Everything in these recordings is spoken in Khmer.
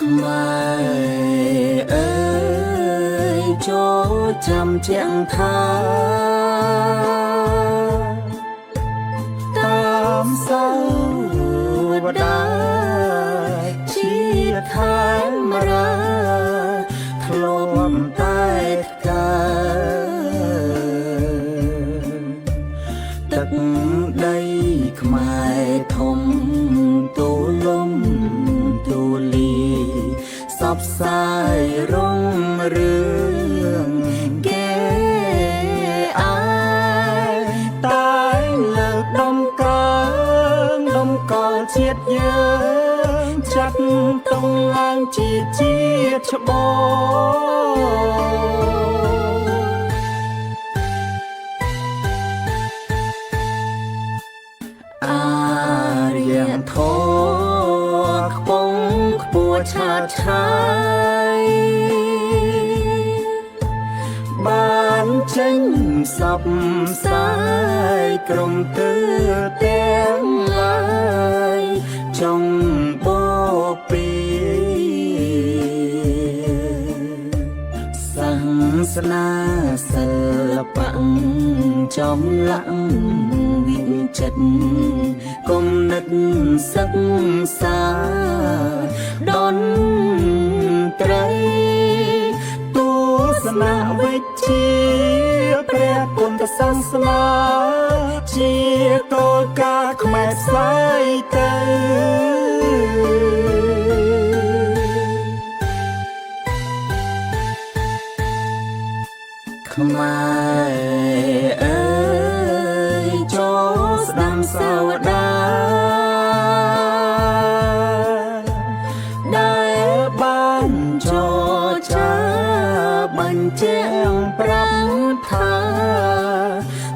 ខ្មែរអើយចូលចាំចាំថាតាមសៅវតាជាខែមរាធ្លាប់តែកាទឹកដីខ្មែរធំទូលំទូលីសពសាយរងរឿងគេអាយតែលើកដំកើងដំកល់ជាតិយើងចាត់តង់ឡើងជាជាតិច្បងអារៀងធោខ្ពងខ្ពស់ឆាតឆាយបានចេញសពសាយក្រុមទើទាំងឡាយចង់បពីសាសនាសិល្បៈចំឡាក់វិចិត្រគំនិតសិក្សាដនត្រីទស្សនវិជ្ជាព្រះពុទ្ធសាសនាជាគោលការណ៍ខ្មែរស្អីទៅខ្មែរអើយចូលស្ដាំសាវតាដែលបានចរចាបញ្ជាក់ប្រាប់ថា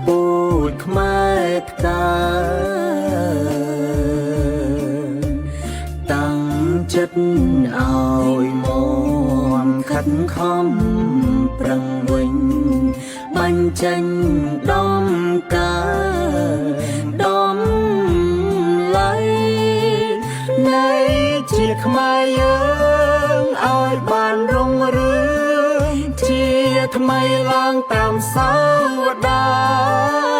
ពូជខ្មែរថ្កាតាំងចិត្តឲ្យមមខិតខំប្រឹងវិញបញ្ចេញដំការដំឡៃនៃជាខ្មែរយើងឲ្យបានរុងរឿងជាថ្មីឡើងតាមសាវតា